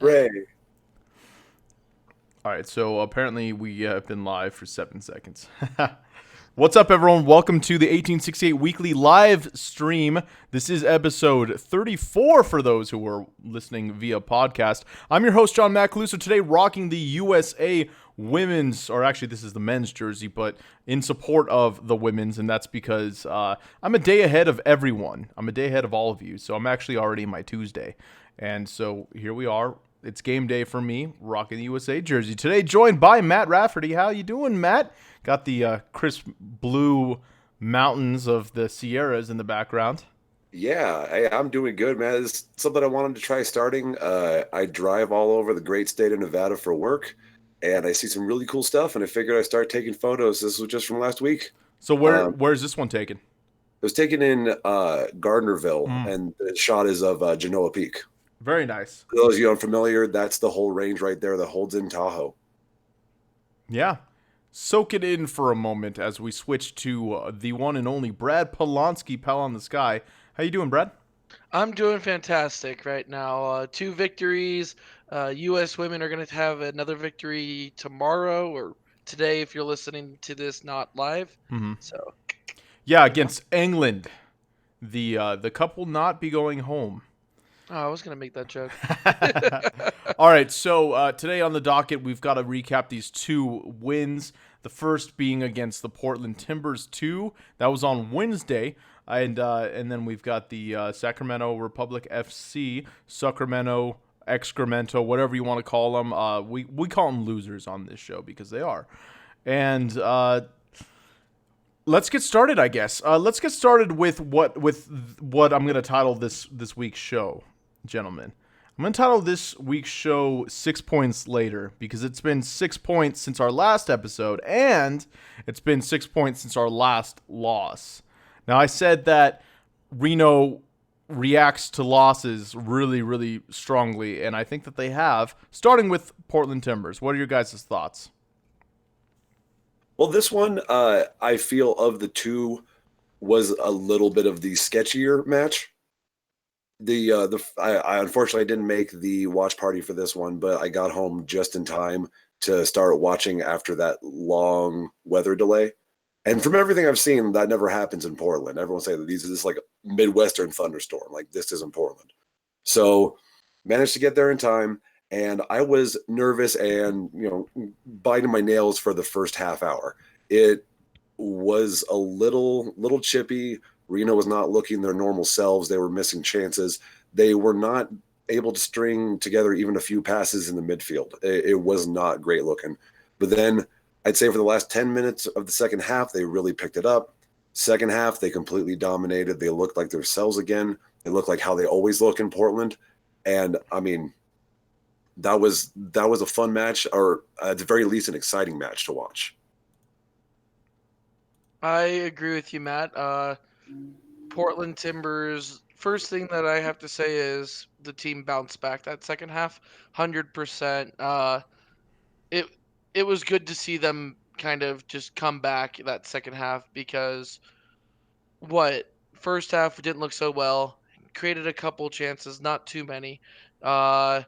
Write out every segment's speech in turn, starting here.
Ray. All right, so apparently we have been live for 7 seconds. What's up, everyone? Welcome to the 1868 weekly live stream. This is episode 34 for those who are listening via podcast. I'm your host, John Macaluso, today rocking the USA women's, or actually, this is the men's jersey, but in support of the women's, and that's because I'm a day ahead of everyone. I'm a day ahead of all of you, so I'm actually already in my Tuesday. And so here we are. It's game day for me, rocking the USA jersey today. Joined by Matt Rafferty. How you doing, Matt? Got the crisp blue mountains of the Sierras in the background. Yeah, hey, I'm doing good, man. It's something I wanted to try starting. I drive all over the great state of Nevada for work, and I see some really cool stuff, and I figured I'd start taking photos. This was just from last week. So Um, where's this one taken? it was taken in Gardnerville, Mm, and the shot is of Genoa Peak. very nice. For those of you unfamiliar, that's the whole range right there that holds in Tahoe. Yeah. Soak it in for a moment as we switch to the one and only Brad Polanski, Pal on the Sky. How you doing, Brad? I'm doing fantastic right now. Two victories. U.S. women are going to have another victory tomorrow or today if you're listening to this not live. Mm-hmm. So, Yeah, you know. against England. The cup will not be going home. Oh, I was going to make that joke. All right, so today on the docket, we've got to recap these two wins. The first being against the Portland Timbers 2. That was on Wednesday. And then we've got the Sacramento Republic FC, Sacramento Excremento, whatever you want to call them. We call them losers on this show because they are. And let's get started, I guess. Let's get started with what I'm going to title this week's show, gentlemen. I'm going to title this week's show 6 Points Later because it's been 6 points since our last episode and it's been 6 points since our last loss. Now, I said that Reno reacts to losses really, really strongly, and I think that they have, starting with Portland Timbers. What are your guys' thoughts? Well, this one, I feel of the two was a little bit of the sketchier match. I unfortunately didn't make the watch party for this one, but I got home just in time to start watching after that long weather delay. And from everything I've seen, that never happens in Portland. Everyone say that these are just like a Midwestern thunderstorm. Like this isn't Portland. So managed to get there in time, and I was nervous and biting my nails for the first half hour. It was a little chippy. Reno was not looking their normal selves. They were missing chances. They were not able to string together even a few passes in the midfield. It was not great looking. But then I'd say for the last 10 minutes of the second half, they really picked it up. Second half, they completely dominated. They looked like themselves again. They looked like how they always look in Portland. And I mean, that was a fun match, or at the very least, an exciting match to watch. I agree with you, Matt. Portland Timbers, first thing that I have to say is the team bounced back that second half 100%. It it was good to see them kind of just come back that second half because what first half didn't look so well. Created a couple chances, not too many. Uh,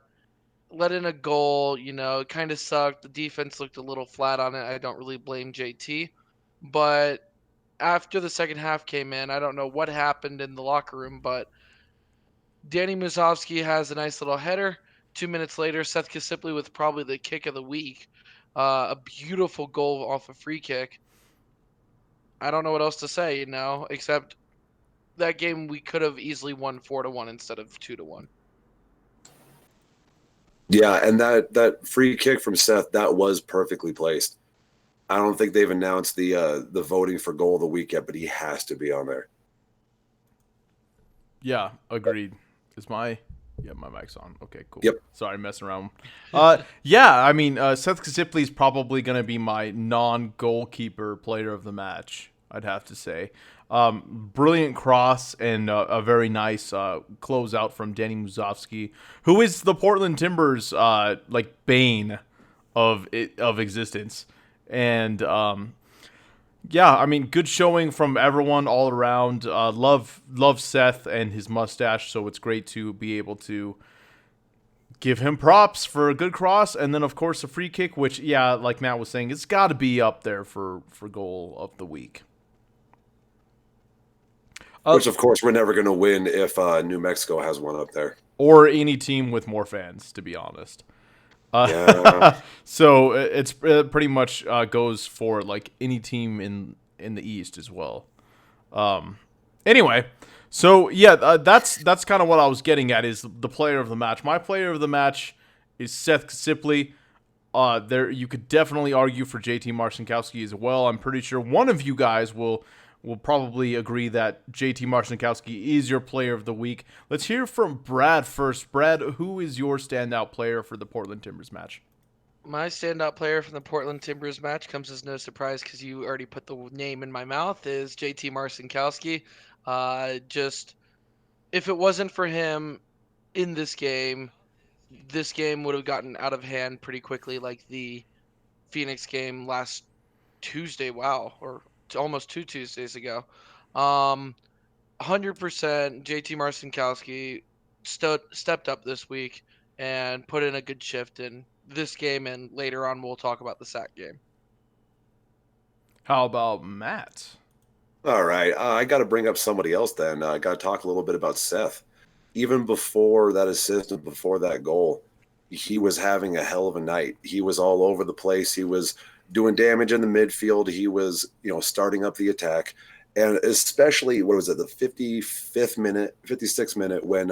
Let in a goal. It kind of sucked. The defense looked a little flat on it. I don't really blame JT, but after the second half came in, I don't know what happened in the locker room, but Danny Musovsky has a nice little header. 2 minutes later, Seth Kasipli with probably the kick of the week, a beautiful goal off a free kick. I don't know what else to say, except that game we could have easily won 4-1 instead of 2-1. Yeah, and that free kick from Seth, that was perfectly placed. I don't think they've announced the voting for goal of the week yet, but he has to be on there. Yeah, agreed. Is my Yeah, my mic's on. Okay, cool. Yep. Sorry, messing around. Yeah, I mean, Seth Kasipli is probably going to be my non-goalkeeper player of the match. I'd have to say. Brilliant cross and a very nice closeout from Danny Musovsky, who is the Portland Timbers like bane of existence, and yeah, I mean, good showing from everyone all around. Love Seth and his mustache, so it's great to be able to give him props for a good cross, and then of course a free kick, which like Matt was saying, it's got to be up there for goal of the week. Which of course we're never going to win if New Mexico has one up there. Or any team with more fans, to be honest. Yeah. So it pretty much goes for like any team in the East as well. Anyway, so that's kind of what I was getting at, is the player of the match. My player of the match is Seth Sipley. There you could definitely argue for JT Marcinkowski as well. I'm pretty sure one of you guys will probably agree that JT Marcinkowski is your player of the week. Let's hear from Brad first. Brad, who is your standout player for the Portland Timbers match? My standout player from the Portland Timbers match comes as no surprise because you already put the name in my mouth, is JT Marcinkowski. Just if it wasn't for him in this game would have gotten out of hand pretty quickly, like the Phoenix game last Tuesday. Wow, or almost 2 Tuesdays ago. 100% JT Marcinkowski stepped up this week and put in a good shift in this game, and later on we'll talk about the sack game. How about Matt? All right. I got to bring up somebody else then. I got to talk a little bit about Seth. Even before that assist and before that goal, he was having a hell of a night. He was all over the place. He was doing damage in the midfield. He was, starting up the attack. And especially, what was it, the 55th minute, 56th minute when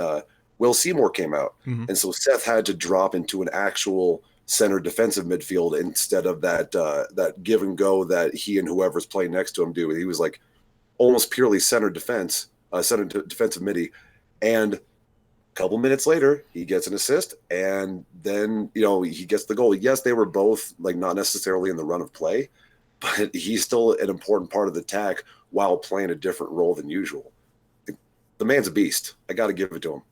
Will Seymour came out. Mm-hmm. And so Seth had to drop into an actual center defensive midfield instead of that give and go that he and whoever's playing next to him do. He was like almost purely center defense, defensive midi. And a couple minutes later, he gets an assist, and then, he gets the goal. Yes, they were both like not necessarily in the run of play, but he's still an important part of the attack while playing a different role than usual. The man's a beast. I got to give it to him.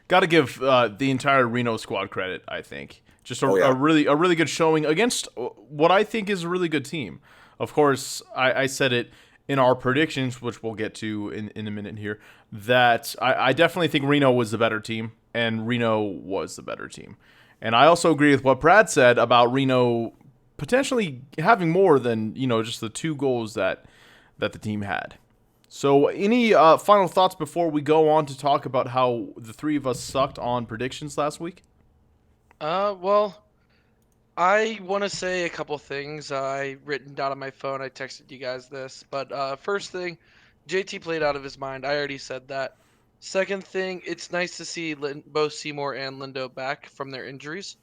Got to give the entire Reno squad credit, I think. Just a really good showing against what I think is a really good team. Of course, I said it in our predictions, which we'll get to in a minute here, that I definitely think Reno was the better team, and Reno was the better team. And I also agree with what Brad said about Reno potentially having more than, just the 2 goals that the team had. So any final thoughts before we go on to talk about how the 3 of us sucked on predictions last week? Well, I want to say a couple things. I written down on my phone. I texted you guys this, but first thing, JT played out of his mind. I already said that. Second thing, it's nice to see both Seymour and Lindo back from their injuries.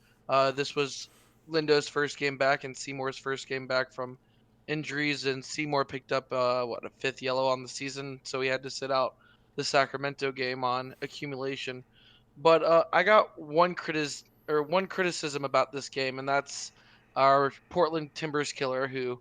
This was Lindo's first game back and Seymour's first game back from injuries, and Seymour picked up a 5th yellow on the season, so he had to sit out the Sacramento game on accumulation. But I got one criticism about this game, and that's our Portland Timbers killer who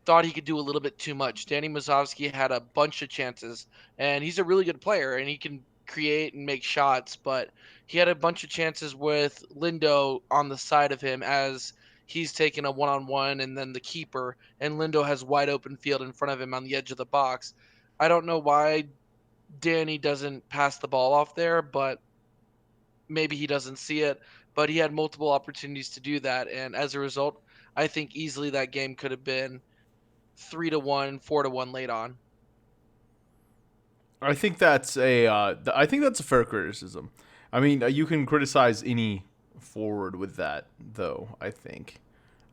thought he could do a little bit too much. Danny Mazovsky had a bunch of chances, and he's a really good player, and he can create and make shots, but he had a bunch of chances with Lindo on the side of him as he's taking a one-on-one and then the keeper, and Lindo has wide open field in front of him on the edge of the box. I don't know why Danny doesn't pass the ball off there, but maybe he doesn't see it, but he had multiple opportunities to do that, and as a result, I think easily that game could have been 3-1, 4-1 late on. I think that's a fair criticism. I mean, you can criticize any forward with that, though. I think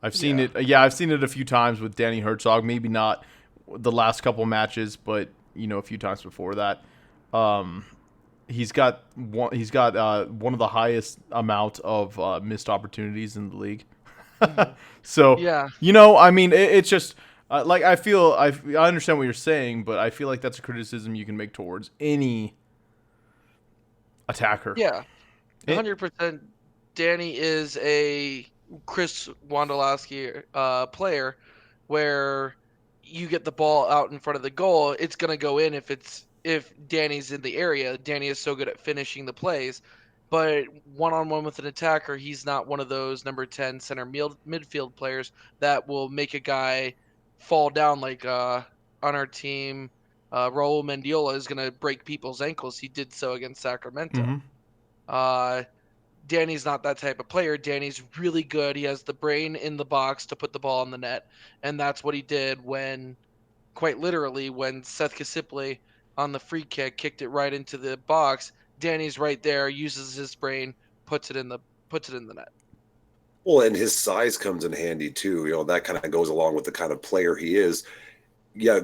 I've seen it. Yeah, I've seen it a few times with Danny Herzog. Maybe not the last couple matches, but a few times before that. He's got one of the highest amount of missed opportunities in the league. So Yeah. I mean, it's just like I understand what you're saying, but I feel like that's a criticism you can make towards any attacker. Yeah, 100%. Danny is a Chris Wondolowski player, where you get the ball out in front of the goal, it's gonna go in if Danny's in the area. Danny is so good at finishing the plays, but one-on-one with an attacker, he's not one of those number 10 center midfield players that will make a guy fall down like on our team. Raul Mendiola is going to break people's ankles. He did so against Sacramento. Mm-hmm. Danny's not that type of player. Danny's really good. He has the brain in the box to put the ball in the net, and that's what he did when, quite literally, when Seth Kasiple on the free kick kicked it right into the box. Danny's right there, uses his brain, puts it in the net. Well, and his size comes in handy too. That kind of goes along with the kind of player he is. Yeah,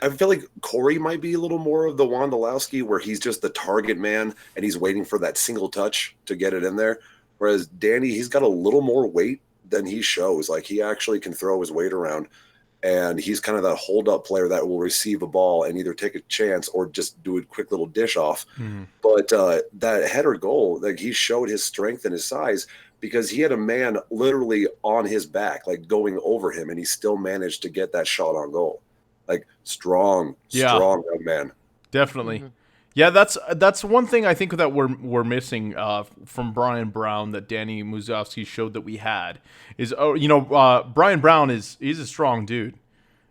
I feel like Corey might be a little more of the Wondolowski, where he's just the target man and he's waiting for that single touch to get it in there. Whereas Danny, he's got a little more weight than he shows. Like, he actually can throw his weight around, and he's kind of that hold up player that will receive a ball and either take a chance or just do a quick little dish off. But that header goal, like, he showed his strength and his size, because he had a man literally on his back, like going over him, and he still managed to get that shot on goal. Like, strong young man. Definitely. Mhm. Yeah, that's one thing I think that we're missing from Brian Brown that Danny Musovski showed that we had is Brian Brown he's a strong dude,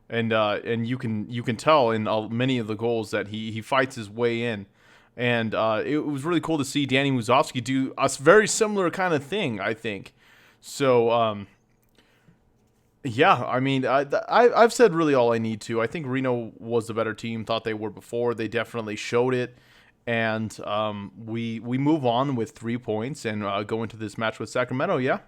and you can tell in many of the goals that he fights his way in, and it was really cool to see Danny Musovski do a very similar kind of thing, I think. So yeah, I mean, I've said really all I need to. I think Reno was the better team. Thought they were before. They definitely showed it, and we move on with 3 points and go into this match with Sacramento. Yeah.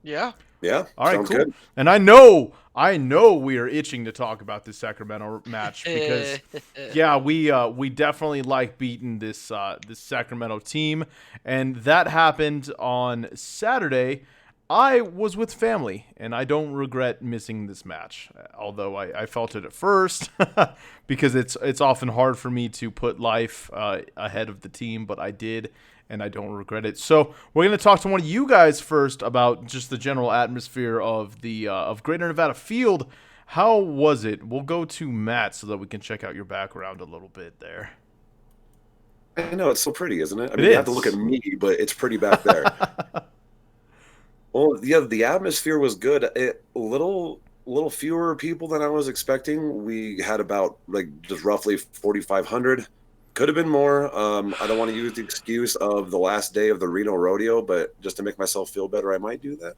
Yeah. Yeah. All right. Sounds Cool. good. And I know we are itching to talk about this Sacramento match because yeah, we definitely like beating this Sacramento team, and that happened on Saturday. I was with family, and I don't regret missing this match, although I felt it at first because it's often hard for me to put life ahead of the team, but I did, and I don't regret it. So we're going to talk to one of you guys first about just the general atmosphere of the of Greater Nevada Field. How was it? We'll go to Matt so that we can check out your background a little bit there. I know, it's so pretty, isn't it? I It mean, you have to is. look at me, but it's pretty back there. Well, yeah, the atmosphere was good. A little fewer people than I was expecting. We had about, like, just roughly 4,500. Could have been more. I don't want to use the excuse of the last day of the Reno Rodeo, but just to make myself feel better, I might do that.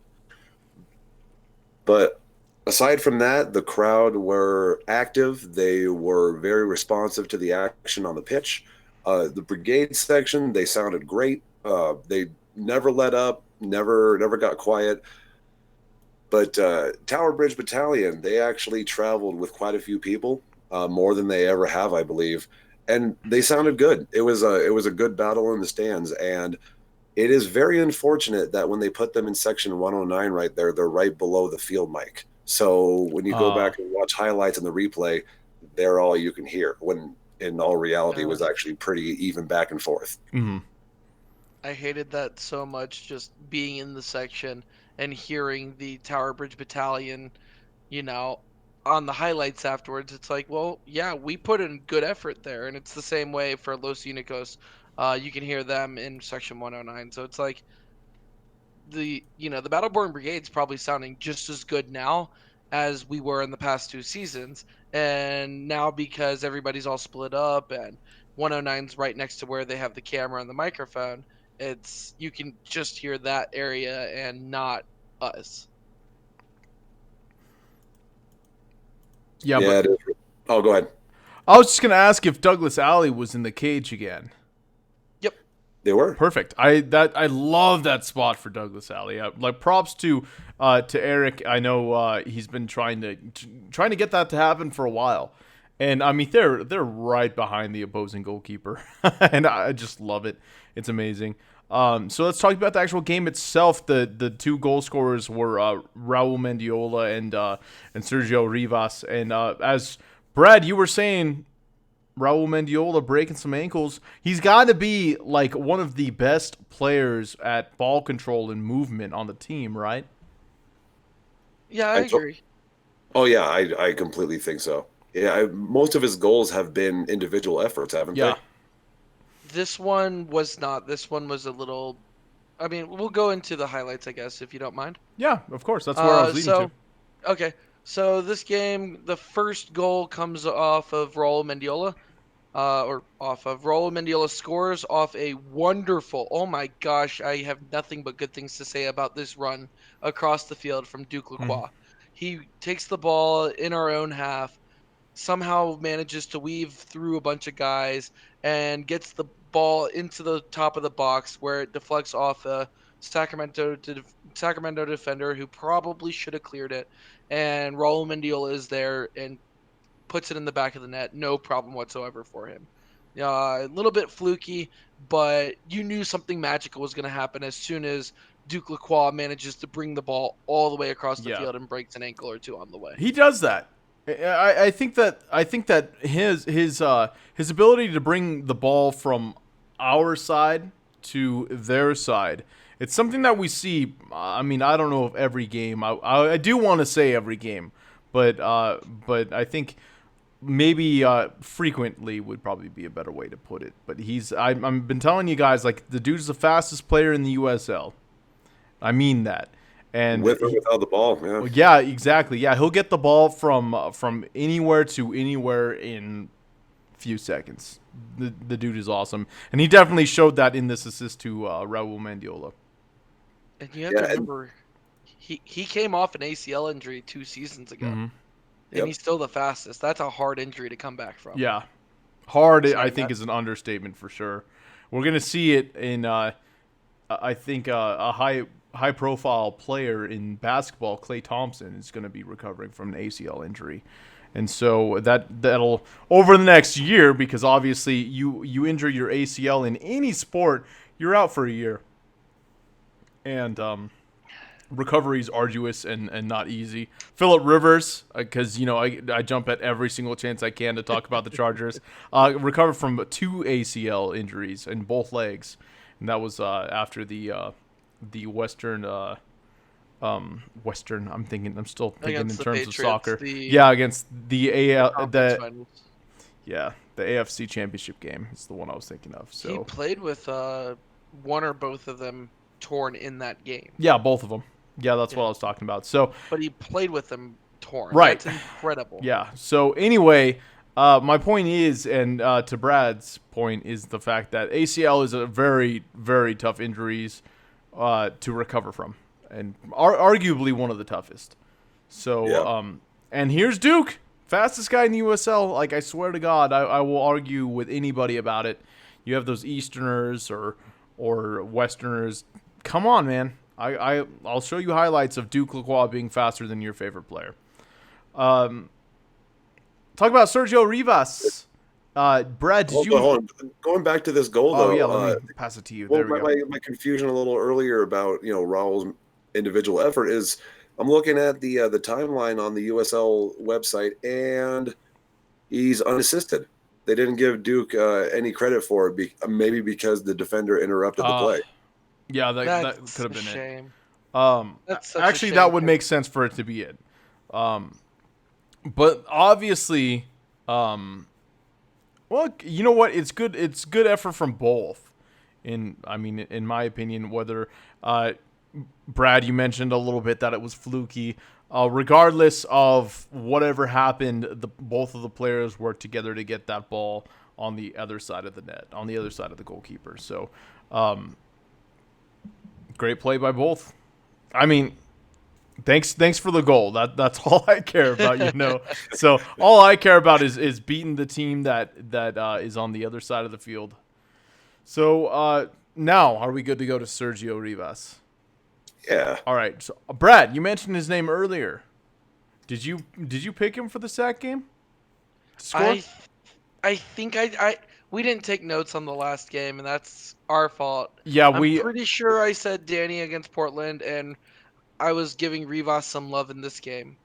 But aside from that, the crowd were active. They were very responsive to the action on the pitch. The brigade section, they sounded great. They never let up, never got quiet. But Tower Bridge Battalion, they actually traveled with quite a few people, more than they ever have, I believe, and they sounded good. It was a good battle in the stands, and it is very unfortunate that when they put them in section 109 right there, they're right below the field mic. So when you go back and watch highlights in the replay, they're all you can hear, when in all reality it was actually pretty even back and forth. Mm-hmm. I hated that so much, just being in the section and hearing the Tower Bridge Battalion, on the highlights afterwards. It's like, well, yeah, we put in good effort there, and it's the same way for Los Unicos. You can hear them in section 109. So it's like the Battleborn Brigade's probably sounding just as good now as we were in the past 2 seasons. And now, because everybody's all split up and 109's right next to where they have the camera and the microphone, you can just hear that area and not us. Yeah, Yeah, but it is. Oh, go ahead. I was just gonna ask if Douglas Alley was in the cage again. Yep. They were. Perfect. I love that spot for Douglas Alley. Like, props to Eric. I know he's been trying to get that to happen for a while, and I mean they're right behind the opposing goalkeeper, and I just love it. It's amazing. So let's talk about the actual game itself. The 2 goal scorers were Raul Mendiola and Sergio Rivas, and as Brad, you were saying, Raul Mendiola breaking some ankles. He's got to be like one of the best players at ball control and movement on the team, right? Yeah, I agree. Oh yeah, I completely think so. Yeah, most of his goals have been individual efforts, haven't Yeah. they? This one was not. This one was a little. I mean, we'll go into the highlights, I guess, if you don't mind. Yeah, of course. That's where I was leading to. Okay. So this game, the first goal comes off of Raul Mendiola. or off of. Raul Mendiola scores off a wonderful. Oh my gosh, I have nothing but good things to say about this run across the field from Duke Lacroix. He takes the ball in our own half, somehow manages to weave through a bunch of guys and gets the ball into the top of the box where it deflects off a Sacramento defender who probably should have cleared it. And Raul Mendiola is there and puts it in the back of the net. No problem whatsoever for him. A little bit fluky, but you knew something magical was going to happen as soon as Duke Lacroix manages to bring the ball all the way across the Yeah. field and breaks an ankle or two on the way. He does that. I think that his ability to bring the ball from our side to their side, it's something that we see. I mean, I don't know if every game. I do want to say every game, but I think maybe frequently would probably be a better way to put it. But I've been telling you guys, like, the dude's the fastest player in the USL. I mean that. And With or without the ball, yeah. yeah, exactly. Yeah, he'll get the ball from anywhere to anywhere in a few seconds. The dude is awesome, and he definitely showed that in this assist to Raul Mendiola. And you have to remember, he came off an ACL injury 2 seasons ago, and he's still the fastest. That's a hard injury to come back from. Yeah, hard. I think is an understatement for sure. We're gonna see it in. I think a high profile player in basketball, Klay Thompson, is going to be recovering from an ACL injury. And so that'll over the next year, because obviously you injure your ACL in any sport, you're out for a year. And recovery is arduous and not easy. Phillip Rivers, because I jump at every single chance I can to talk about the Chargers, recovered from 2 ACL injuries in both legs, and that was after the Western. I'm still thinking Against in the terms Patriots, of soccer. the Against the Finals. the AFC Championship game is the one I was thinking of. He So played with one or both of them torn in that game, yeah, both of them. Yeah, that's what I was talking about. So but he played with them torn. Right. That's incredible. yeah. So anyway, my point is, and to Brad's point, is the fact that ACL is a very, very tough injuries to recover from, and arguably one of the toughest. So, and here's Duke, fastest guy in the USL. Like, I swear to God, I will argue with anybody about it. You have those Easterners or Westerners. Come on, man. I'll show you highlights of Duke Lacroix being faster than your favorite player. Talk about Sergio Rivas. Brad, did you? Hold on. Going back to this goal, though. Oh yeah, let me pass it to you. Well, There we go. my confusion a little earlier about Raul's individual effort is I'm looking at the timeline on the USL website, and he's unassisted. They didn't give Duke any credit for it, maybe because the defender interrupted the play. Yeah, that That's could have a been it. shame. That's such a Actually, shame, that would 'cause- make sense for it to be it. But obviously, well, you know what? It's good. It's good effort from both. In my opinion, whether Brad, you mentioned a little bit that it was fluky. Regardless of whatever happened, both of the players worked together to get that ball on the other side of the net, on the other side of the goalkeeper. So, great play by both. I mean, thanks for the goal. That's all I care about, So all I care about is beating the team that is on the other side of the field. So now, are we good to go to Sergio Rivas? Yeah. All right. So Brad, you mentioned his name earlier. Did you pick him for the sack game? To score? I think we didn't take notes on the last game, and that's our fault. Yeah, I'm pretty sure I said Danny against Portland, and I was giving Rivas some love in this game.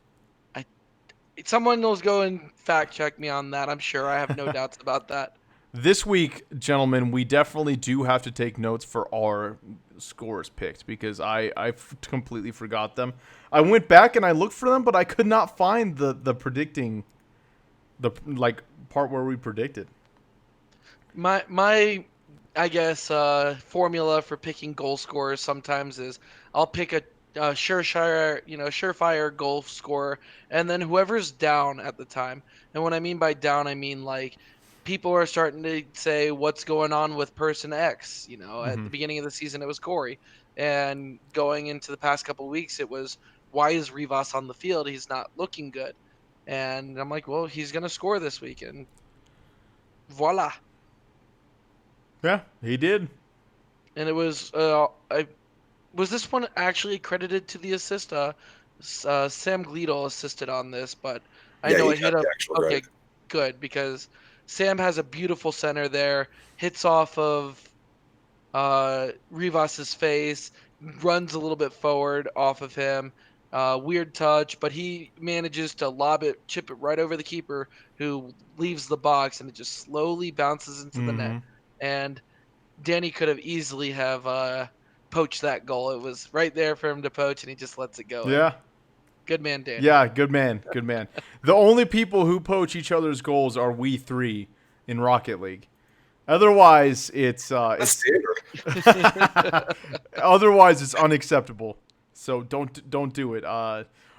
Someone will go and fact check me on that. I'm sure. I have no doubts about that. This week, gentlemen, we definitely do have to take notes for our scores picked, because I completely forgot them. I went back and I looked for them, but I could not find the predicting, the part where we predicted. My I guess formula for picking goal scorers sometimes is I'll pick a surefire goal scorer, and then whoever's down at the time. And what I mean by down, I mean like people are starting to say what's going on with person X. At Mm-hmm. the beginning of the season, it was Corey, and going into the past couple of weeks, it was why is Rivas on the field? He's not looking good, and I'm like, well, he's gonna score this week, and voila. Yeah, he did. And it was was this one actually credited to the assist? Sam Gleedle assisted on this, but I Yeah, know he it hit got the up. actual Okay, credit. good, because Sam has a beautiful center there, hits off of Rivas's face, runs a little bit forward off of him. Weird touch, but he manages to lob it, chip it right over the keeper, who leaves the box, and it just slowly bounces into the net. Mm-hmm. And Danny could have easily have poached that goal. It was right there for him to poach, and he just lets it go in. Yeah. Good man, Danny. Yeah, good man, good man. The only people who poach each other's goals are we three in Rocket League. Otherwise, it's That's standard. otherwise it's unacceptable. So don't do it.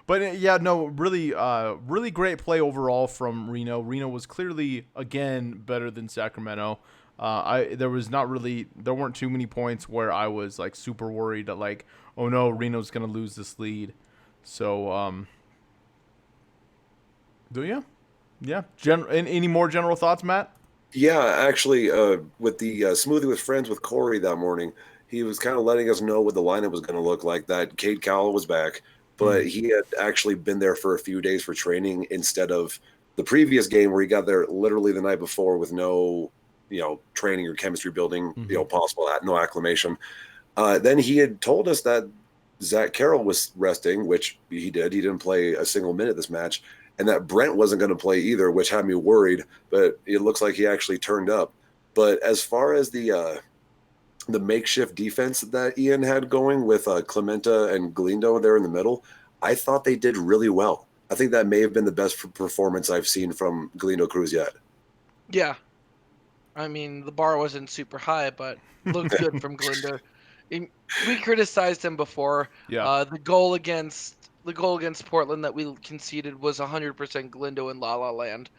But yeah, no, really, really great play overall from Reno. Reno was clearly again better than Sacramento. There weren't too many points where I was like super worried that like, oh no, Reno's gonna lose this lead. So do you? Yeah. Any more general thoughts, Matt? Yeah, actually, with the Smoothie with Friends with Corey that morning, he was kind of letting us know what the lineup was going to look like. That Cade Cowell was back, but he had actually been there for a few days for training instead of the previous game where he got there literally the night before with no, training or chemistry building, possible, no acclimation. Then he had told us that Zach Carroll was resting, which he did. He didn't play a single minute this match, and that Brent wasn't going to play either, which had me worried. But it looks like he actually turned up. But as far as the makeshift defense that Ian had going with Clementa and Galindo there in the middle, I thought they did really well. I think that may have been the best performance I've seen from Galindo Cruz yet. Yeah. I mean, the bar wasn't super high, but looked good from Galindo. We criticized him before. Yeah. The goal against Portland that we conceded was 100% Galindo in La La Land.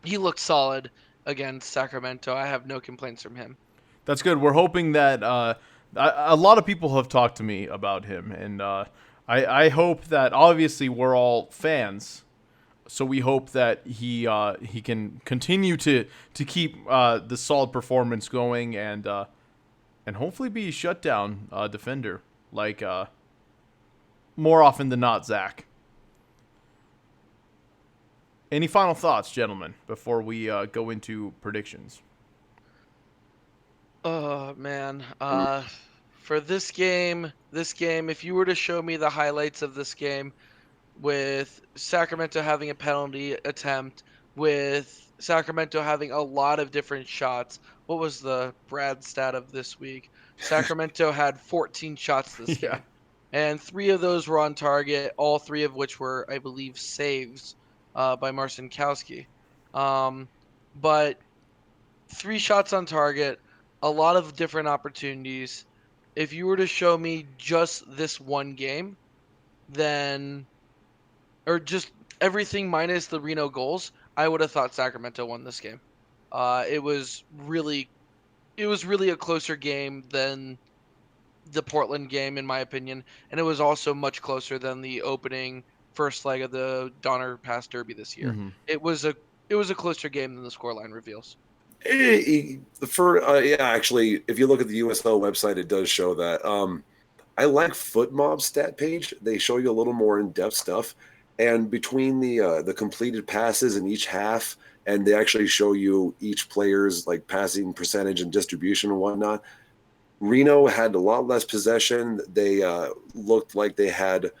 He looked solid against Sacramento. I have no complaints from him. That's good. We're hoping that a lot of people have talked to me about him, and I hope that obviously we're all fans, so we hope that he can continue to keep the solid performance going and hopefully be a shutdown defender like more often than not Zach. Any final thoughts, gentlemen, before we go into predictions? Oh man. For this game, if you were to show me the highlights of this game with Sacramento having a penalty attempt, with Sacramento having a lot of different shots, what was the Brad stat of this week? Sacramento had 14 shots this Yeah. game, and 3 of those were on target, all 3 of which were, I believe, saves by Marcinkowski. But 3 shots on target, a lot of different opportunities. If you were to show me just this one game, then, or just everything minus the Reno goals, I would have thought Sacramento won this game. It was really a closer game than the Portland game, in my opinion, and it was also much closer than the opening first leg of the Donner Pass Derby this year. Mm-hmm. It was a closer game than the scoreline reveals. Actually, if you look at the USL website, it does show that. I like FootMob stat page. They show you a little more in-depth stuff, and between the completed passes in each half, and they actually show you each player's like passing percentage and distribution and whatnot. Reno had a lot less possession. They looked like they had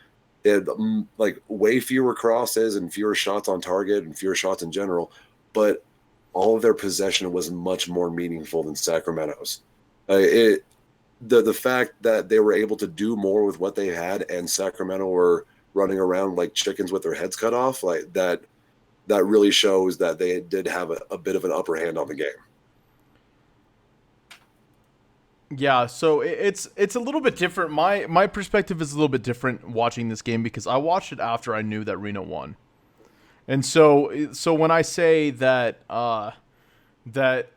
like way fewer crosses and fewer shots on target and fewer shots in general, but all of their possession was much more meaningful than Sacramento's. The fact that they were able to do more with what they had, and Sacramento were running around like chickens with their heads cut off, like that really shows that they did have a bit of an upper hand on the game. Yeah, so it's a little bit different. My perspective is a little bit different watching this game because I watched it after I knew that Reno won. And so when I say that that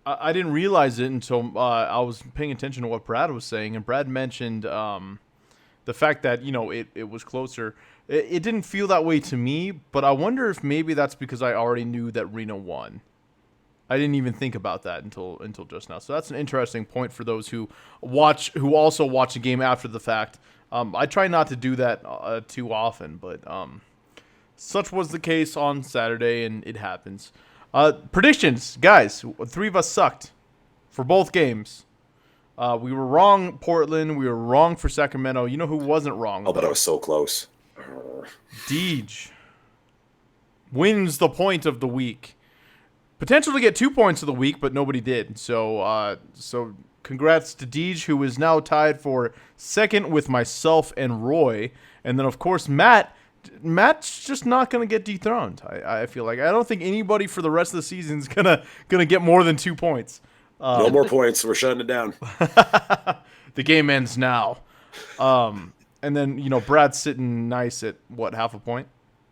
I didn't realize it until I was paying attention to what Brad was saying, and Brad mentioned the fact that it was closer. It didn't feel that way to me, but I wonder if maybe that's because I already knew that Reno won. I didn't even think about that until just now. So that's an interesting point for those who also watch a game after the fact. I try not to do that too often, but such was the case on Saturday, and it happens. Predictions, guys. 3 of us sucked for both games. We were wrong, Portland. We were wrong for Sacramento. You know who wasn't wrong? Oh, but I was so close. Deej wins the point of the week. Potential to get 2 points of the week, but nobody did. So congrats to Deej, who is now tied for second with myself and Roy. And then, of course, Matt's just not going to get dethroned. I feel like. I don't think anybody for the rest of the season is gonna get more than 2 points. No more points. We're shutting it down. The game ends now. And then, Brad's sitting nice at, what, half a point?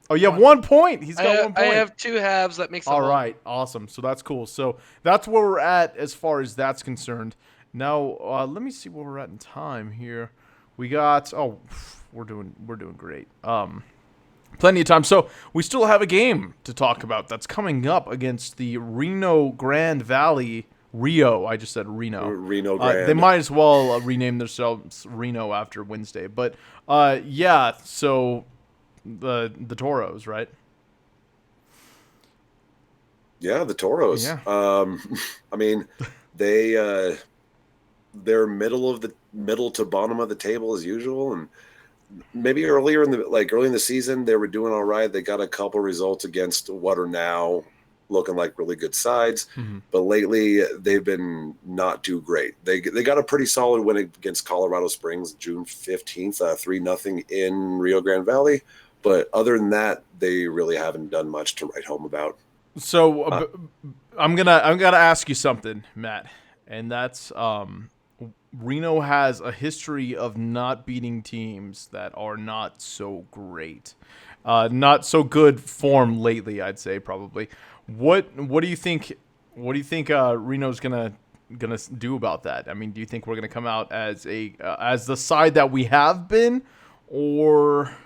Oh, you have 1 point. He's got 1 point. I have 2 halves. That makes it all right. Awesome. So that's cool. So that's where we're at as far as that's concerned. Now, let me see where we're at in time here. We got, we're doing great. Plenty of time. So we still have a game to talk about that's coming up against the Reno Grand Valley. Rio. I just said Reno. Reno Grand. They might as well rename themselves Reno after Wednesday. But yeah, so the Toros, right? Yeah, the Toros. Yeah. I mean, they're middle to bottom of the table as usual, and maybe early in the season they were doing all right. They got a couple results against what are now looking like really good sides, but lately they've been not too great. They got a pretty solid win against Colorado Springs June 15th, 3-0 in Rio Grande Valley. But other than that, they really haven't done much to write home about. So I'm gonna ask you something, Matt, and that's Reno has a history of not beating teams that are not so great, not so good form lately. I'd say probably. What do you think? What do you think Reno's gonna do about that? I mean, do you think we're gonna come out as as the side that we have been, or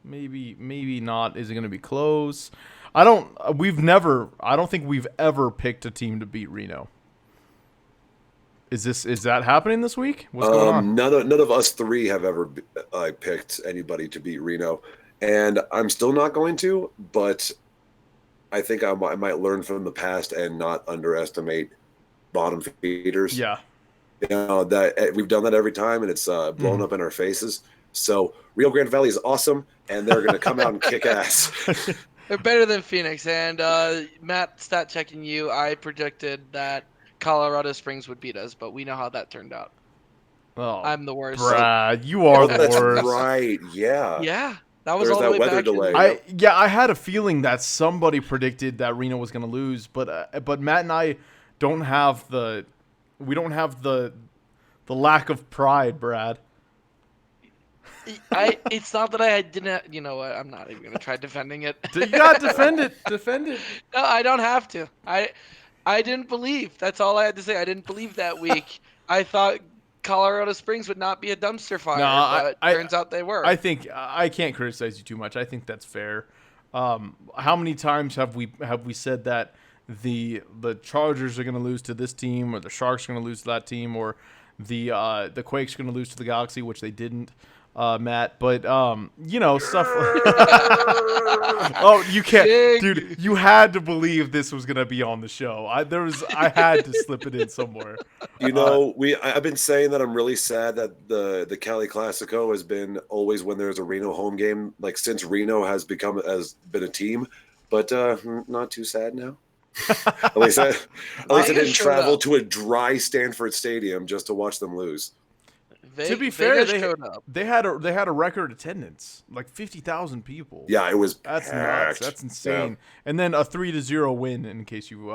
maybe not? Is it gonna be close? I don't think we've ever picked a team to beat Reno. Is that happening this week? What's going on? None of us three have ever picked anybody to beat Reno, and I'm still not going to. But I think I might learn from the past and not underestimate bottom feeders. Yeah, that we've done that every time, and it's blown up in our faces. So Rio Grande Valley is awesome, and they're going to come out and kick ass. They're better than Phoenix. And Matt, stat checking you, I predicted that Colorado Springs would beat us, but we know how that turned out. Oh, I'm the worst. Brad, you are the That's worst. right. Yeah. Yeah, that was There's all the that way weather back. delay. I had a feeling that somebody predicted that Reno was going to lose, but Matt and I don't have the lack of pride, Brad. It's not that I didn't. You know what? I'm not even gonna try defending it. You got to defend it. Defend it. No, I don't have to. I didn't believe. That's all I had to say. I didn't believe that week. I thought Colorado Springs would not be a dumpster fire, but turns out they were. I think I can't criticize you too much. I think that's fair. How many times have we said that the Chargers are going to lose to this team, or the Sharks are going to lose to that team, or the Quakes are going to lose to the Galaxy, which they didn't. Matt, but stuff. Oh, you can't, dude. You had to believe this was gonna be on the show. I had to slip it in somewhere. I've been saying that I'm really sad that the Cali Classico has been always when there's a Reno home game, like since Reno has been a team, but not too sad now. At least I didn't travel to a dry Stanford Stadium just to watch them lose. To be fair, they had a record attendance, like 50,000 people. Yeah, it was. That's packed. nuts. That's insane. Yeah. And then a 3-0 win, in case you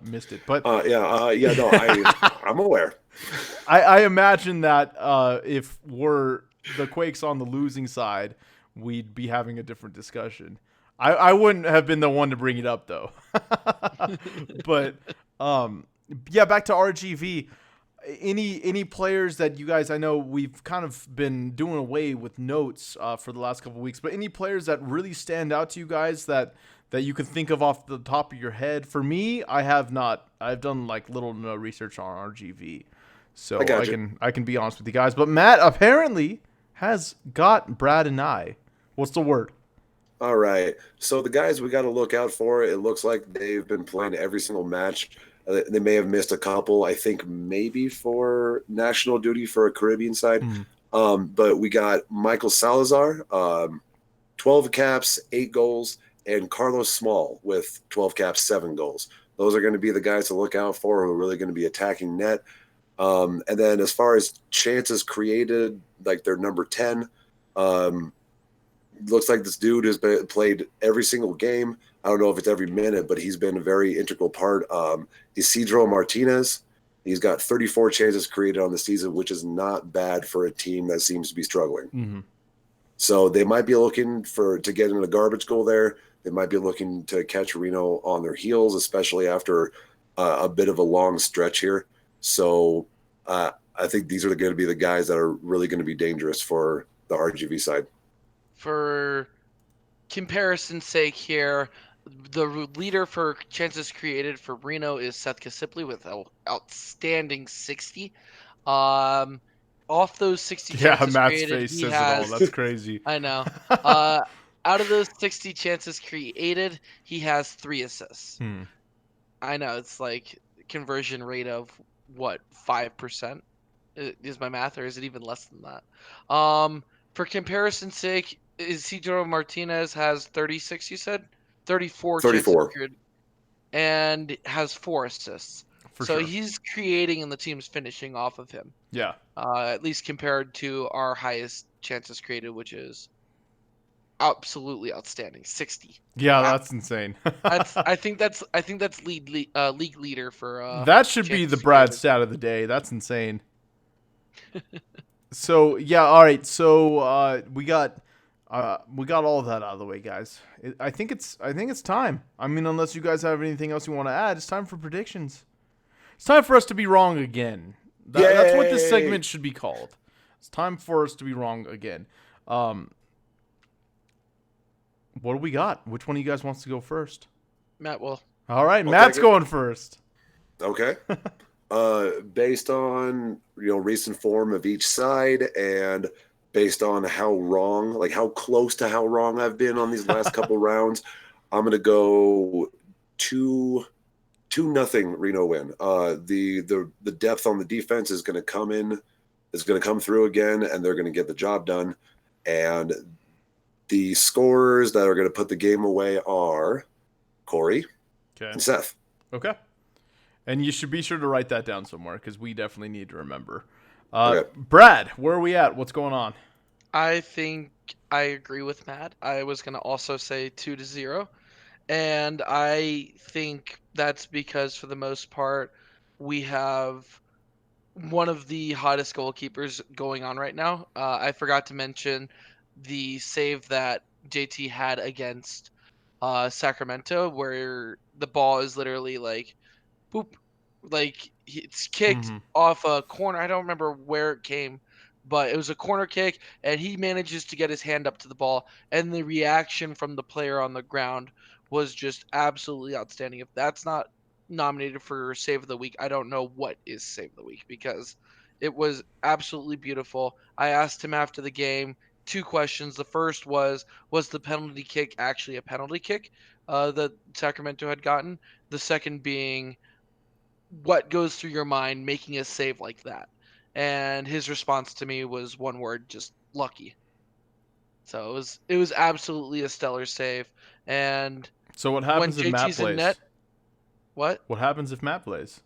missed it. But I'm aware. I imagine that if we're the Quakes on the losing side, we'd be having a different discussion. I wouldn't have been the one to bring it up though. But yeah, back to RGV. Any players that you guys, I know we've kind of been doing away with notes for the last couple of weeks, but any players that really stand out to you guys that you can think of off the top of your head? For me, I have not. I've done like little to no research on RGV, so I got you. I can be honest with you guys. But Matt apparently has got Brad and I. What's the word? All right. So the guys we got to look out for, it looks like they've been playing every single match. They may have missed a couple, I think maybe for national duty for a Caribbean side. But we got Michael Salazar, 12 caps, 8 goals, and Carlos Small with 12 caps, 7 goals. Those are going to be the guys to look out for who are really going to be attacking net. And then as far as chances created, like they're number 10. Looks like this dude has played every single game. I don't know if it's every minute, but he's been a very integral part. Isidro Martinez, he's got 34 chances created on the season, which is not bad for a team that seems to be struggling. Mm-hmm. So they might be looking to get in a garbage goal there. They might be looking to catch Reno on their heels, especially after a bit of a long stretch here. So I think these are going to be the guys that are really going to be dangerous for the RGV side. For comparison's sake here, the leader for chances created for Reno is Seth Kasipli with an outstanding 60. Off those 60 Yeah, chances Matt's created, face he says has, it all. That's crazy. I know. Out of those 60 chances created, he has 3 assists. I know, it's like conversion rate of what, 5%? Is my math, or is it even less than that? For comparison's sake, Isidro Martinez has 36, you said? 34 chances 34. created, and has 4 assists. So sure. he's creating and the team's finishing off of him. Yeah. At least compared to our highest chances created, which is absolutely outstanding, 60. Yeah, Wow. that's insane. I think that's league leader for that should be the chances Brad created. stat of the day. That's insane. So yeah, all right. So we got all of that out of the way, guys. I think it's time. I mean, unless you guys have anything else you want to add, it's time for predictions. It's time for us to be wrong again. That's what this Yay! segment should be called. It's time for us to be wrong again. What do we got? Which one of you guys wants to go first? Matt will. All right, I'll Matt's take it. going first. Okay. Based on recent form of each side and based on how wrong, like how close to how wrong I've been on these last couple rounds, I'm gonna go 2-0 Reno win. The depth on the defense is gonna come through again, and they're gonna get the job done. And the scorers that are gonna put the game away are Corey and Seth. Okay. And you should be sure to write that down somewhere because we definitely need to remember. Okay. Brad, where are we at? What's going on? I think I agree with Matt. I was going to also say 2-0. And I think that's because, for the most part, we have one of the hottest goalkeepers going on right now. I forgot to mention the save that JT had against Sacramento, where the ball is literally like, boop, like it's kicked off a corner. I don't remember where it came, but it was a corner kick, and he manages to get his hand up to the ball, and the reaction from the player on the ground was just absolutely outstanding. If that's not nominated for Save of the Week, I don't know what is Save of the Week, because it was absolutely beautiful. I asked him after the game 2 questions. The first was the penalty kick actually a penalty kick that Sacramento had gotten? The second being, what goes through your mind making a save like that? And his response to me was one word, just lucky. So it was absolutely a stellar save. And So what happens if when Matt JT's in plays? net, what? What happens if Matt plays?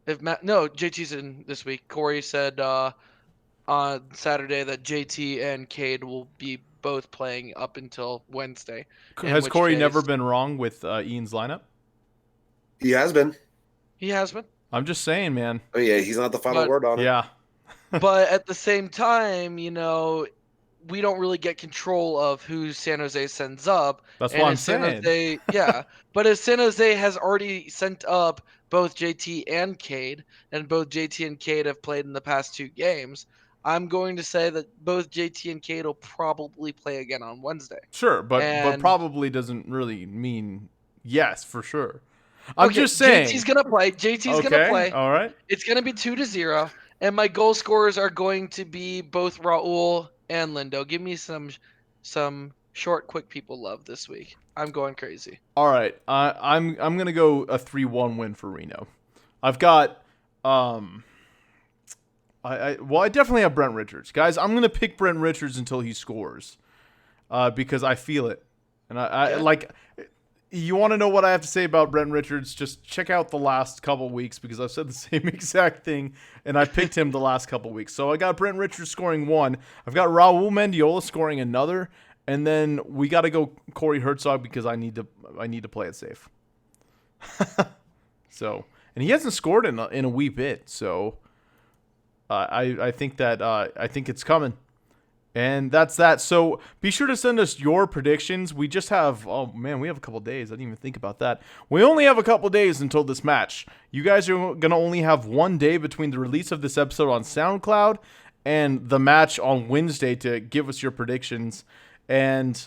If Matt, no, JT's in this week. Corey said on Saturday that JT and Cade will be both playing up until Wednesday. Has Corey never been wrong with Ian's lineup? He has been. He has been. I'm just saying, man. Oh yeah, he's not the final word on it. Yeah. But at the same time, we don't really get control of who San Jose sends up. That's And what I'm if San saying. Jose, yeah, but if San Jose has already sent up both JT and Cade, and both JT and Cade have played in the past 2 games, I'm going to say that both JT and Cade will probably play again on Wednesday. Sure, but And probably doesn't really mean yes for sure. I'm okay, just saying. JT's gonna play. JT's gonna Okay, play. all right. It's gonna be 2-0, and my goal scorers are going to be both Raul and Lindo. Give me some short, quick people love this week. I'm going crazy. All right. I'm gonna go a 3-1 win for Reno. I've got I definitely have Brent Richards, guys. I'm gonna pick Brent Richards until he scores, because I feel it, and I Yeah. like. You want to know what I have to say about Brent Richards? Just check out the last couple weeks, because I've said the same exact thing, and I picked him the last couple weeks. So I got Brent Richards scoring 1. I've got Raul Mendiola scoring another, and then we got to go Corey Herzog because I need to play it safe. So, and he hasn't scored in a wee bit, so I think that I think it's coming. And that's that. So be sure to send us your predictions. We just have, oh man, we have a couple days. I didn't even think about that. We only have a couple days until this match. You guys are going to only have 1 day between the release of this episode on SoundCloud and the match on Wednesday to give us your predictions. And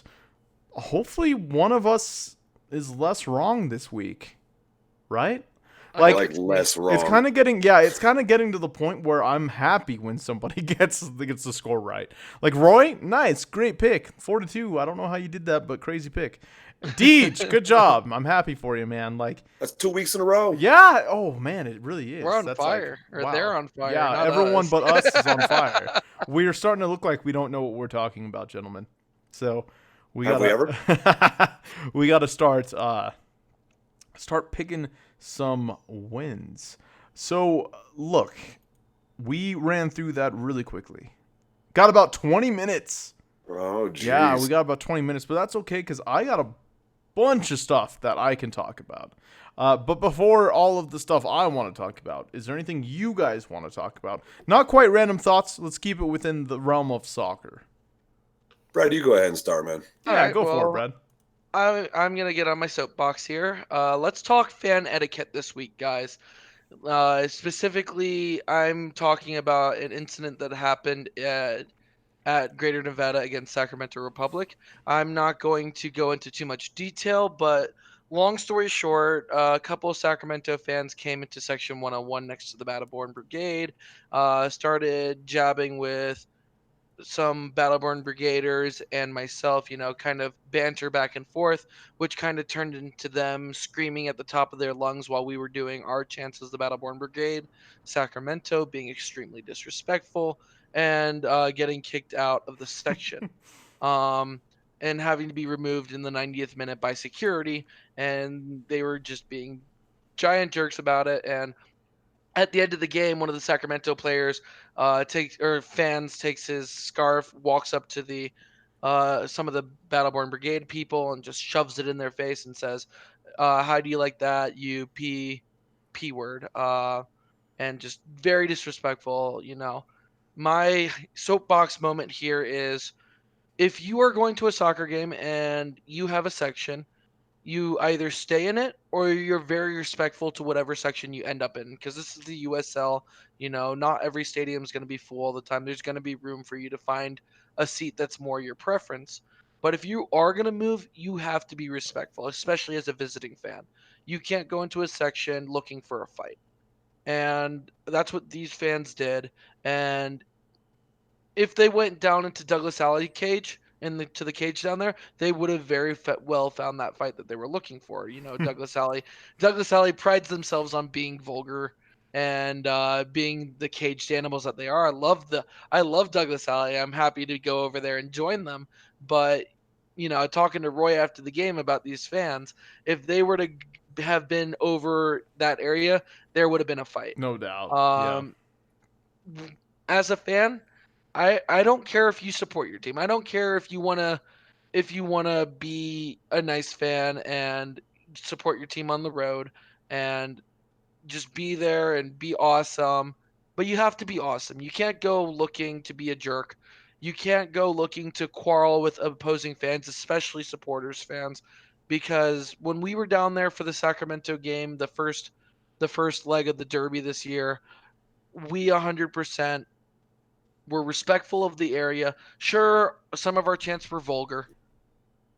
hopefully one of us is less wrong this week, right? Like less wrong. It's kind of getting to the point where I'm happy when somebody gets the score right. Like Roy, nice, great pick, 4-2. I don't know how you did that, but crazy pick. Deej, good job. I'm happy for you, man. Like, That's 2 weeks in a row. yeah. Oh man, it really is. We're on That's fire, like, or wow. they're on fire. Yeah, not everyone us. but us is on fire. We are starting to look like we don't know what we're talking about, gentlemen. So we Have gotta, we we got to start picking some wins. So, look, we ran through that really quickly. Got about 20 minutes. Oh, jeez. Yeah, we got about 20 minutes, but that's okay because I got a bunch of stuff that I can talk about. But before all of the stuff I want to talk about, is there anything you guys want to talk about? Not quite random thoughts. Let's keep it within the realm of soccer. Brad, you go ahead and start, man. Yeah, Alright, go for it, well, Brad. I'm gonna get on my soapbox here. Let's talk fan etiquette this week, guys. Specifically, I'm talking about an incident that happened at Greater Nevada against Sacramento Republic. I'm not going to go into too much detail, but long story short, a couple of Sacramento fans came into Section 101 next to the Battleborn Brigade, started jabbing with some Battleborn Brigaders and myself, kind of banter back and forth, which kind of turned into them screaming at the top of their lungs while we were doing our chants as the Battleborn Brigade, Sacramento being extremely disrespectful, and getting kicked out of the section. And having to be removed in the 90th minute by security, and they were just being giant jerks about it. And at the end of the game, one of the Sacramento players takes his scarf, walks up to the some of the Battleborn Brigade people, and just shoves it in their face and says, "How do you like that, you p word?" And just very disrespectful. My soapbox moment here is, if you are going to a soccer game and you have a section, you either stay in it or you're very respectful to whatever section you end up in, because this is the USL. Not every stadium is going to be full all the time. There's going to be room for you to find a seat that's more your preference. But if you are going to move, you have to be respectful, especially as a visiting fan. You can't go into a section looking for a fight. And that's what these fans did. And if they went down into Douglas Alley cage to the cage down there, they would have very well found that fight that they were looking for. Douglas Alley prides themselves on being vulgar and being the caged animals that they are. I love Douglas Alley. I'm happy to go over there and join them. But talking to Roy after the game about these fans, if they were to have been over that area, there would have been a fight. No doubt. Um, as a fan, I don't care if you support your team. I don't care if you wanna be a nice fan and support your team on the road and just be there and be awesome. But you have to be awesome. You can't go looking to be a jerk. You can't go looking to quarrel with opposing fans, especially supporters fans, because when we were down there for the Sacramento game, the first leg of the Derby this year, we 100% were respectful of the area. Sure, some of our chants were vulgar.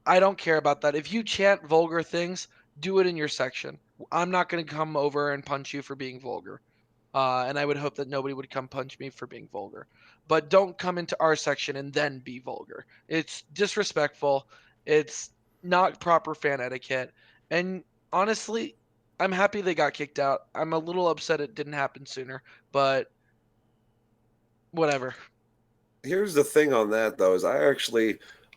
I don't care about that. If you chant vulgar things, do it in your section. I'm not going to come over and punch you for being vulgar. And I would hope that nobody would come punch me for being vulgar. But don't come into our section and then be vulgar. It's disrespectful. It's not proper fan etiquette. And honestly, I'm happy they got kicked out. I'm a little upset it didn't happen sooner, but whatever. Here's the thing on that though, is I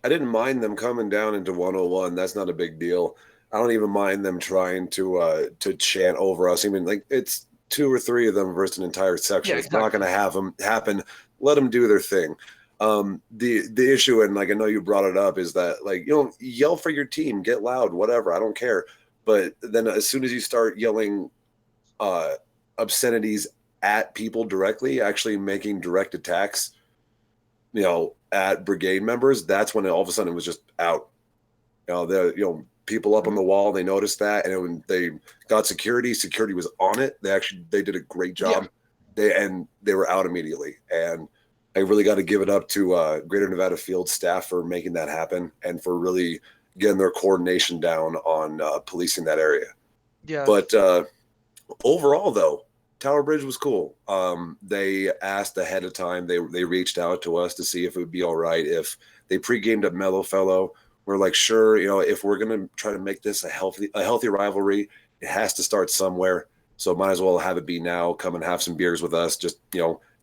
didn't mind them coming down into 101. That's not a big deal. I don't even mind them trying to chant over us. Even like it's two or three of them versus an entire section. Yeah, It's not exactly. going to have them happen. Let them do their thing. The issue, and like I know you brought it up, is that like yell for your team, get loud, whatever. I don't care. But then as soon as you start yelling uh, obscenities at people directly, actually making direct attacks, at brigade members, that's when all of a sudden it was just out. The people up on Mhm. the wall, they noticed that, and when they got security was on it. They did a great Yeah. job. They were out immediately, and I really got to give it up to Greater Nevada Field staff for making that happen and for really getting their coordination down on policing that area. Yeah. But overall, though, Tower Bridge was cool. They asked ahead of time. They reached out to us to see if it would be all right if they pre-gamed at Mellow Fellow. We're like, sure, if we're gonna try to make this a healthy rivalry, it has to start somewhere. So might as well have it be now. Come and have some beers with us. Just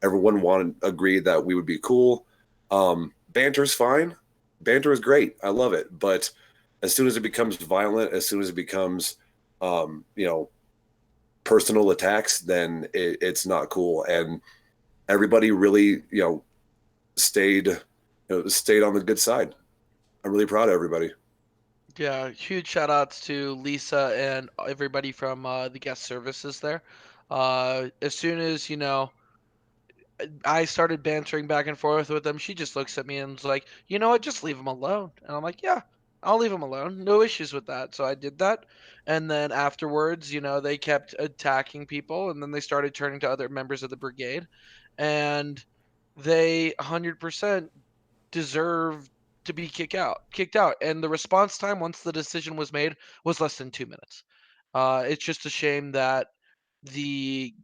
everyone agreed that we would be cool. Banter's fine. Banter is great. I love it. But as soon as it becomes violent, as soon as it becomes um, you know personal attacks, then it's not cool. And everybody really, stayed on the good side. I'm really proud of everybody. Yeah, huge shout outs to Lisa and everybody from the guest services there. As soon as, I started bantering back and forth with them, she just looks at me and was like, you know what, just leave him alone. And I'm like, yeah, I'll leave him alone. No issues with that. So I did that. And then afterwards, they kept attacking people and then they started turning to other members of the brigade. And they 100% deserve to be kicked out. And the response time once the decision was made was less than 2 minutes. It's just a shame that the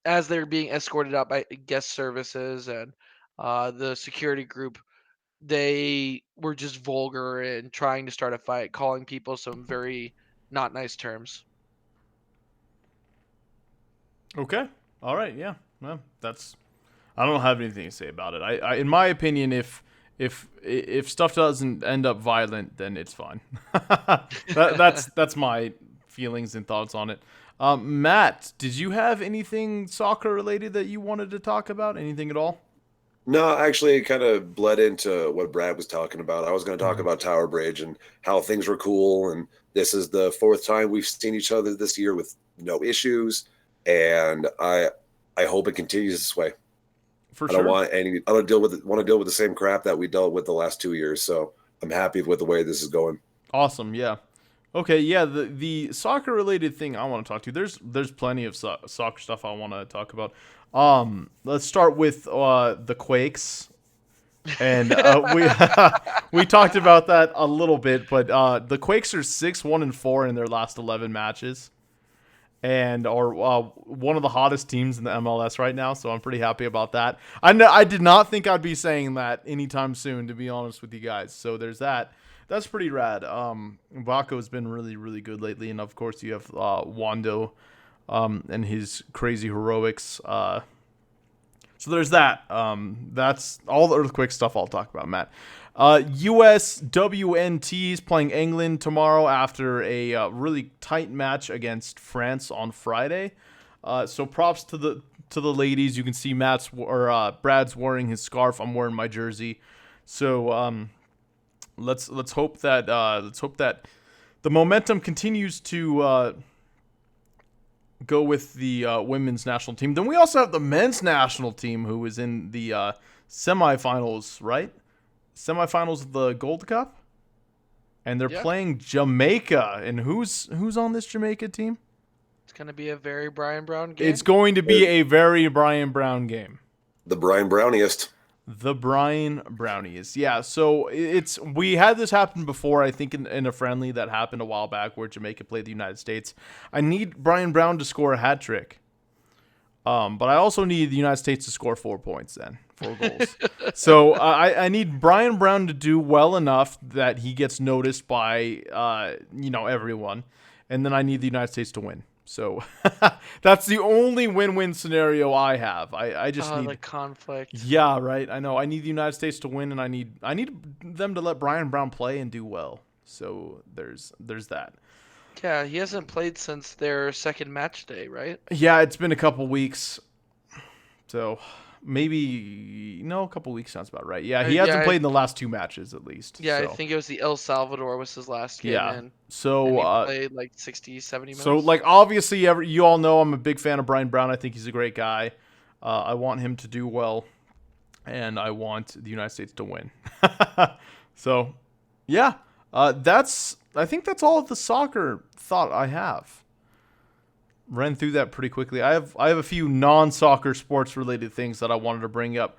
as they're being escorted out by guest services and the security group, they were just vulgar and trying to start a fight, calling people some very not nice terms. Okay. All right. Yeah. Well, that's. I don't have anything to say about it. In my opinion, if stuff doesn't end up violent, then it's fine. That's my feelings and thoughts on it. Matt, did you have anything soccer related that you wanted to talk about? Anything at all? No, actually, it kind of bled into what Brad was talking about. I was going to talk about Tower Bridge and how things were cool. And this is the fourth time we've seen each other this year with no issues. And I hope it continues this way. For I don't sure. want any. I don't want to deal with the same crap that we dealt with the last 2 years. So I'm happy with the way this is going. Awesome. Yeah. Okay. Yeah. The soccer related thing I want to talk to. There's plenty of soccer stuff I want to talk about. Let's start with the Quakes. And we we talked about that a little bit, but the Quakes are 6-1-4 in their last 11 matches, and are one of the hottest teams in the MLS right now. So I'm pretty happy about that. I did not think I'd be saying that anytime soon, to be honest with you guys. So there's that. That's pretty rad. Baco's been really really good lately, and of course you have Wando, and his crazy heroics. So there's that. That's all the earthquake stuff I'll talk about, Matt. USWNT is playing England tomorrow after a really tight match against France on Friday. So props to the ladies. You can see Brad's wearing his scarf. I'm wearing my jersey. So let's hope that the momentum continues to go with the women's national team. Then we also have the men's national team, who is in the semifinals, right? Semifinals of the Gold Cup, and they're Yeah. playing Jamaica. And who's on this Jamaica team? It's gonna be a very Brian Brown game. It's going to be a very Brian Brown game. The Brian Browniest. The Brian Brownies. Yeah, so we had this happen before, I think in a friendly that happened a while back where Jamaica played the United States. I need Brian Brown to score a hat trick. But I also need the United States to score 4 points then. 4 goals. So I need Brian Brown to do well enough that he gets noticed by everyone. And then I need the United States to win. So that's the only win-win scenario I have. I just need the conflict. Yeah, right. I know. I need the United States to win, and I need them to let Brian Brown play and do well. So there's that. Yeah, he hasn't played since their second match day, right? Yeah, it's been a couple weeks. So a couple weeks sounds about right. Yeah, he hasn't played in the last 2 matches at least. Yeah, so. I think it was the El Salvador was his last game. Yeah. And So he played like 60, 70 minutes. So like obviously you all know I'm a big fan of Brian Brown. I think he's a great guy. I want him to do well, and I want the United States to win. So, yeah, I think that's all of the soccer thought I have. Ran through that pretty quickly. I have a few non-soccer sports related things that I wanted to bring up.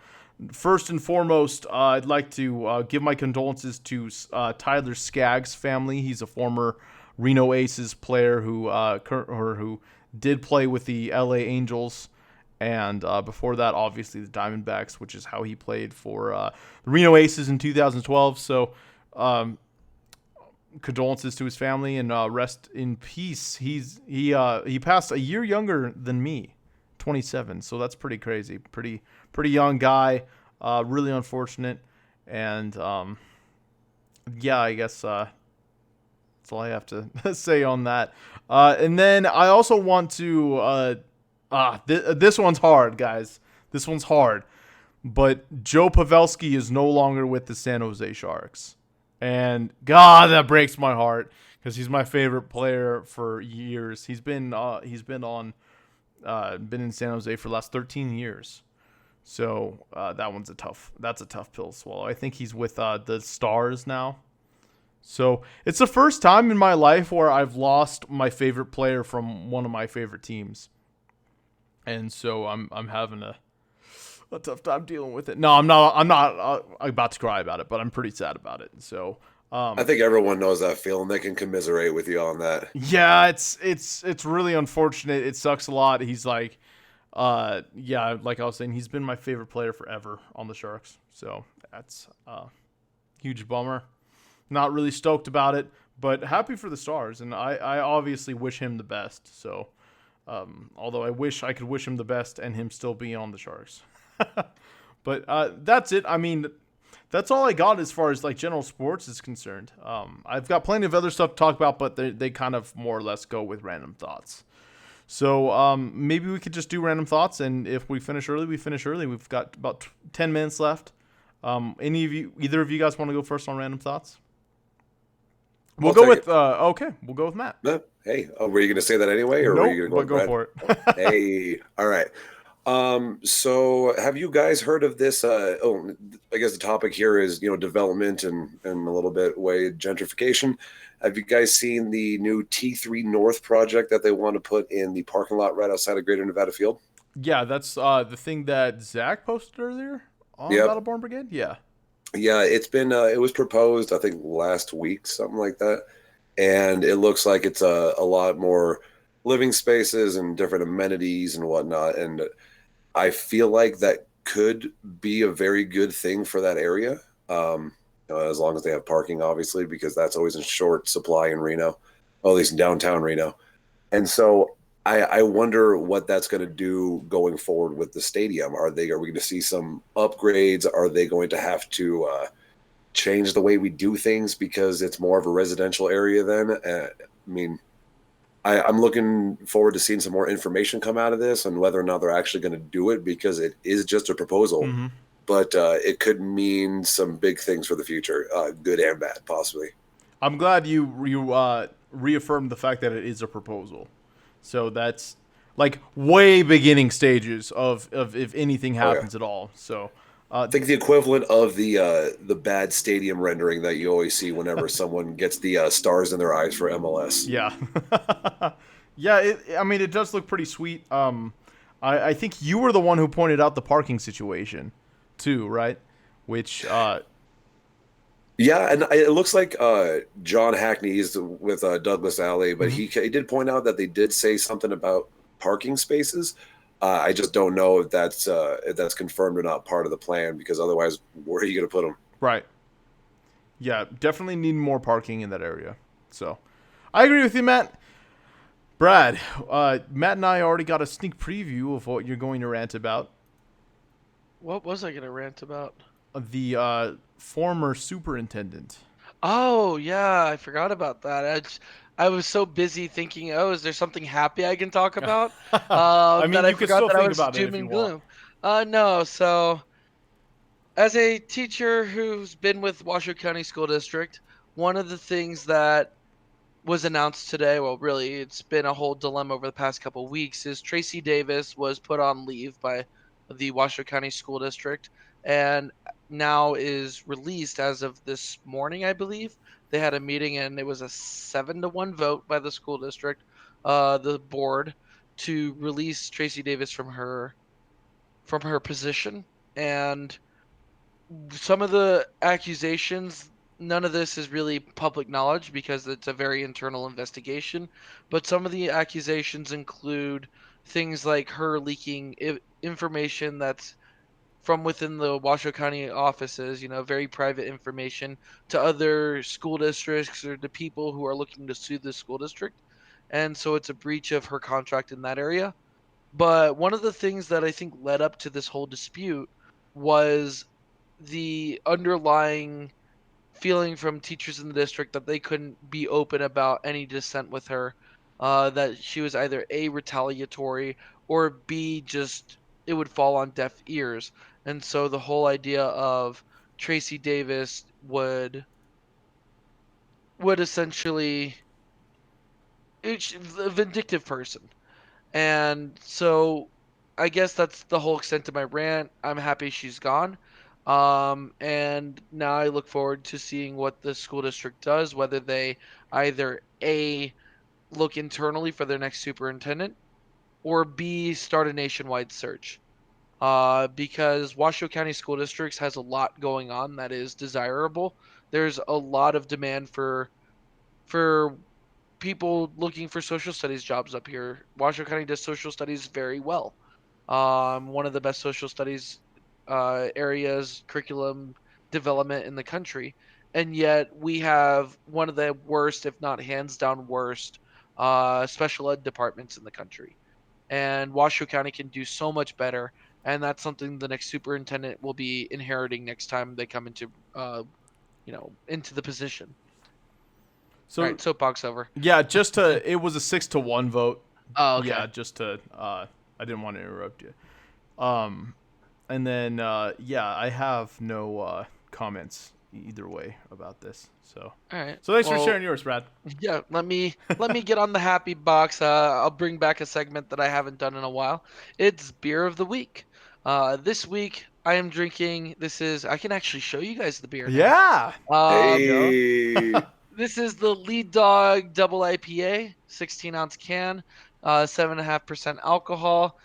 First and foremost, I'd like to give my condolences to Tyler Skaggs' family. He's a former Reno Aces player who did play with the LA Angels, and before that, obviously the Diamondbacks, which is how he played for the Reno Aces in 2012. So, condolences to his family, and rest in peace. He passed a year younger than me, 27. So that's pretty crazy. Pretty young guy. Really unfortunate. And yeah, I guess that's all I have to say on that. And then I also want to this one's hard, guys. This one's hard. But Joe Pavelski is no longer with the San Jose Sharks. And God, that breaks my heart because he's my favorite player for years. He's been in San Jose for the last 13 years. So that's a tough pill to swallow. I think he's with the Stars now. So it's the first time in my life where I've lost my favorite player from one of my favorite teams. And so I'm having a tough time dealing with it. No, I'm not about to cry about it, but I'm pretty sad about it. So I think everyone knows that feeling. They can commiserate with you on that. Yeah, it's really unfortunate. It sucks a lot. He's like, like I was saying, he's been my favorite player forever on the Sharks. So that's a huge bummer. Not really stoked about it, but happy for the Stars, and I obviously wish him the best. So, although I wish I could wish him the best and him still be on the Sharks. But that's it. I mean, that's all I got as far as like general sports is concerned. I've got plenty of other stuff to talk about, but they kind of more or less go with random thoughts. So maybe we could just do random thoughts, and if we finish early, we finish early. We've got about 10 minutes left. Either of you guys want to go first on random thoughts? We'll go with we'll go with Matt. No, hey, were you going to say that anyway, or were you going to go for it? Hey, all right. So have you guys heard of this? I guess the topic here is, development and a little bit gentrification. Have you guys seen the new T3 North project that they want to put in the parking lot right outside of Greater Nevada Field? Yeah, that's the thing that Zach posted earlier on Battleborn Brigade. Yeah. Yeah, it's been it was proposed, I think, last week, something like that. And it looks like it's a lot more living spaces and different amenities and whatnot. And I feel like that could be a very good thing for that area, as long as they have parking, obviously, because that's always in short supply in Reno, at least in downtown Reno. And so I wonder what that's going to do going forward with the stadium. Are we going to see some upgrades? Are they going to have to change the way we do things because it's more of a residential area then? I'm looking forward to seeing some more information come out of this and whether or not they're actually going to do it, because it is just a proposal. Mm-hmm. But it could mean some big things for the future, good and bad, possibly. I'm glad you reaffirmed the fact that it is a proposal. So that's like way beginning stages of if anything Oh, yeah. happens at all. So I think the equivalent of the bad stadium rendering that you always see whenever someone gets the stars in their eyes for MLS. yeah, yeah. I mean, it does look pretty sweet. I think you were the one who pointed out the parking situation, too, right? Which Yeah, and it looks like John Hackney is with Douglas Alley, but he did point out that they did say something about parking spaces. I just don't know if that's confirmed or not part of the plan, because otherwise, where are you going to put them? right. Yeah, definitely need more parking in that area. So, I agree with you, Matt. Brad, Matt and I already got a sneak preview of what you're going to rant about. What was I gonna rant about? The former superintendent. Oh yeah, I forgot about that. I was so busy thinking, oh, is there something happy I can talk about? I That mean, I you can forgot still that I think was about it doom if you and want. gloom. No. So as a teacher who's been with Washoe County School District, one of the things that was announced today, well, really, it's been a whole dilemma over the past couple of weeks, is Tracy Davis was put on leave by the Washoe County School District and now is released as of this morning, I believe. They had a meeting and it was a 7-1 vote by the school district, the board, to release Tracy Davis from her position. And some of the accusations, none of this is really public knowledge because it's a very internal investigation, but some of the accusations include things like her leaking information that's from within the Washoe County offices, very private information, to other school districts or to people who are looking to sue the school district. And so it's a breach of her contract in that area. But one of the things that I think led up to this whole dispute was the underlying feeling from teachers in the district that they couldn't be open about any dissent with her, that she was either A, retaliatory, or B, just it would fall on deaf ears. And so the whole idea of Tracy Davis would essentially, it's a vindictive person. And so I guess that's the whole extent of my rant. I'm happy she's gone. And now I look forward to seeing what the school district does, whether they either A, look internally for their next superintendent, or B, start a nationwide search. Because Washoe County School Districts has a lot going on that is desirable. There's a lot of demand for people looking for social studies jobs up here. Washoe County does social studies very well. One of the best social studies areas, curriculum development in the country, and yet we have one of the worst, if not hands down worst, special ed departments in the country. And Washoe County can do so much better, and that's something the next superintendent will be inheriting next time they come into, into the position. All So right, soapbox over. yeah, it was a 6-1 vote. Oh, okay. Yeah, I didn't want to interrupt you. And then yeah, I have no comments either way about this. So All right. thanks for Well, sharing yours, Brad. yeah, let me get on the happy box. I'll bring back a segment that I haven't done in a while. It's beer of the week. This week I am drinking. I can actually show you guys the beer now. Yeah. Hey, This is the Lead Dog Double IPA, 16-ounce can, 7.5% alcohol.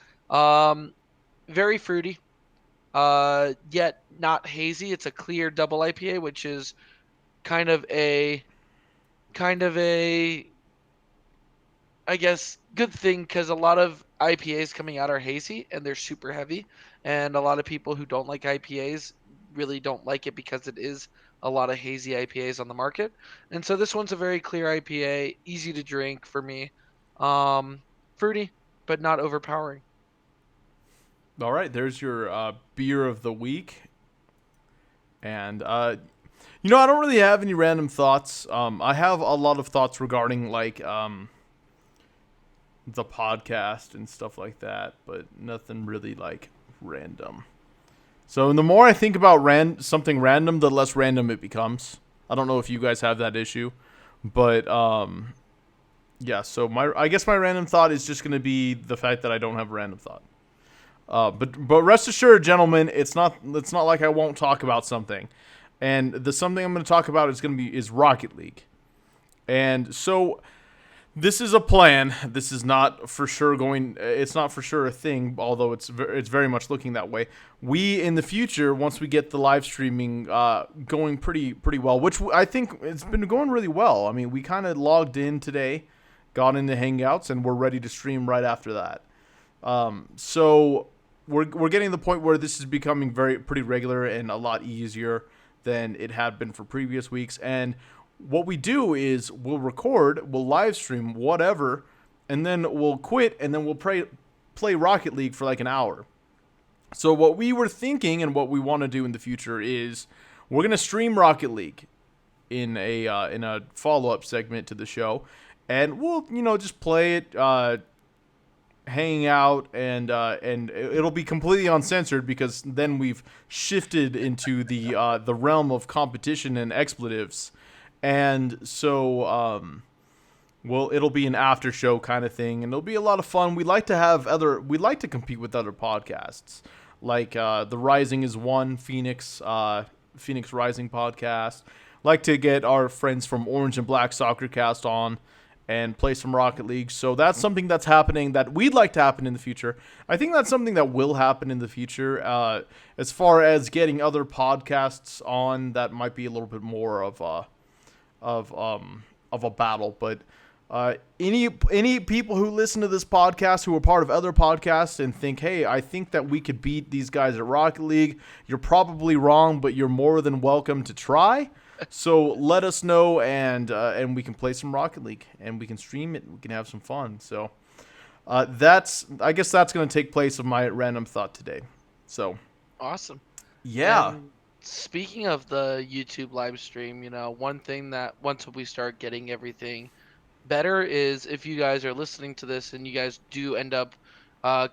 Very fruity, yet not hazy. It's a clear double IPA, which is kind of a kind of a I guess good thing because a lot of IPAs coming out are hazy and they're super heavy, and a lot of people who don't like IPAs really don't like it because it is a lot of hazy IPAs on the market. And so this one's a very clear IPA, easy to drink for me, fruity but not overpowering. All right, there's your beer of the week. And I don't really have any random thoughts. I have a lot of thoughts regarding like the podcast and stuff like that, but nothing really like random. So the more I think about something random, the less random it becomes. I don't know if you guys have that issue, but Yeah, so I guess my random thought is just going to be the fact that I don't have a random thought. But rest assured, gentlemen, it's not like I won't talk about something. And the something I'm going to talk about is Rocket League. And so this is a plan. This is not for sure it's not for sure a thing, although it's very much looking that way. We in the future, once we get the live streaming going pretty well, which I think it's been going really well. I mean, we kind of logged in today, got into Hangouts, and we're ready to stream right after that. So we're getting to the point where this is becoming pretty regular and a lot easier than it had been for previous weeks. And what we do is we'll record, we'll live stream, whatever, and then we'll quit, and then we'll play Rocket League for like an hour. So what we were thinking and what we want to do in the future is we're going to stream Rocket League in a follow-up segment to the show, and we'll just play it, hang out, and it'll be completely uncensored because then we've shifted into the realm of competition and expletives. And so, it'll be an after show kind of thing, and it'll be a lot of fun. We'd like to compete with other podcasts, like the Rising is One, Phoenix Rising podcast. Like to get our friends from Orange and Black Soccer Cast on and play some Rocket League. So that's something that's happening that we'd like to happen in the future. I think that's something that will happen in the future. As far as getting other podcasts on, that might be a little bit more of a battle, but any people who listen to this podcast who are part of other podcasts and think, hey, I think that we could beat these guys at Rocket League, you're probably wrong, but you're more than welcome to try. So let us know, and we can play some Rocket League, and we can stream it, and we can have some fun. So I guess that's going to take place of my random thought today. So Awesome. yeah. And speaking of the YouTube live stream, one thing that once we start getting everything better is if you guys are listening to this and you guys do end up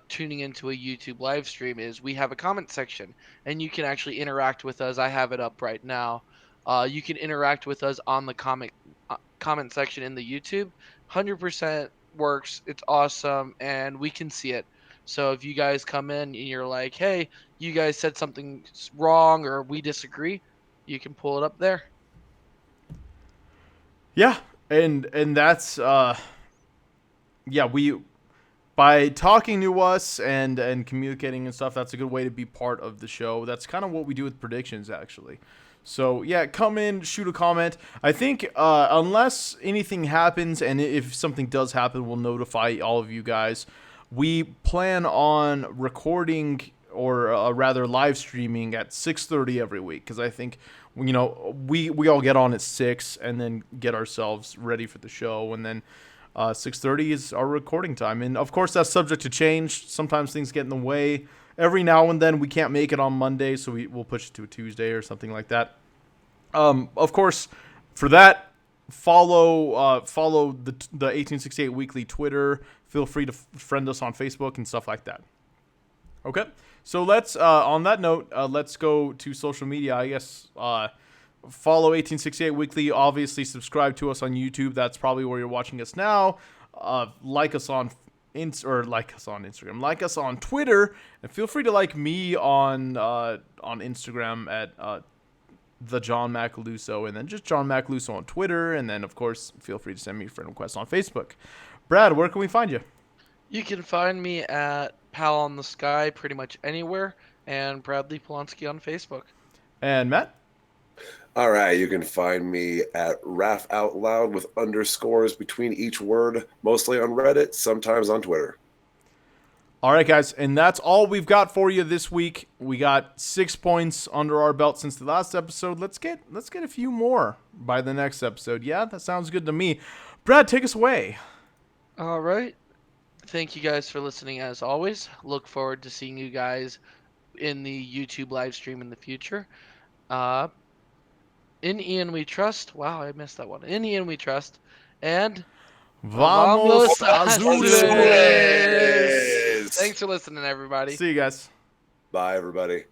tuning into a YouTube live stream, is we have a comment section and you can actually interact with us. I have it up right now. You can interact with us on the comment section in the YouTube. 100% works. It's awesome, and we can see it. So if you guys come in and you're like, hey, you guys said something wrong or we disagree, you can pull it up there. Yeah, and that's we by talking to us and communicating and stuff, that's a good way to be part of the show. That's kind of what we do with predictions, actually. So yeah, come in, shoot a comment. I think unless anything happens, and if something does happen, we'll notify all of you guys. We plan on recording, or rather live streaming at 6:30 every week, because I think we all get on at 6 and then get ourselves ready for the show, and then 6:30 is our recording time. And of course, that's subject to change. Sometimes things get in the way. Every now and then we can't make it on Monday, so we'll push it to a Tuesday or something like that. Of course, for that, follow the 1868 Weekly Twitter. Feel free to friend us on Facebook and stuff like that. Okay, so let's on that note, let's go to social media. I guess follow 1868 Weekly. Obviously, subscribe to us on YouTube. That's probably where you're watching us now. Like us on Instagram, like us on Twitter, and feel free to like me on Instagram at the John Macaluso, and then just John Macaluso on Twitter, and then of course feel free to send me a friend request on Facebook. Brad, where can we find you? You can find me at Pal on the Sky pretty much anywhere, and Bradley Polonsky on Facebook. And Matt? All right, you can find me at Raf Out Loud with underscores between each word, mostly on Reddit, sometimes on Twitter. All right, guys, and that's all we've got for you this week. We got 6 points under our belt since the last episode. Let's get a few more by the next episode. Yeah, that sounds good to me. Brad, take us away. All right. Thank you guys for listening as always. Look forward to seeing you guys in the YouTube live stream in the future. In Ian we trust. Wow, I missed that one. In Ian we trust. And Vamos Azules! Thanks for listening, everybody. See you guys. Bye, everybody.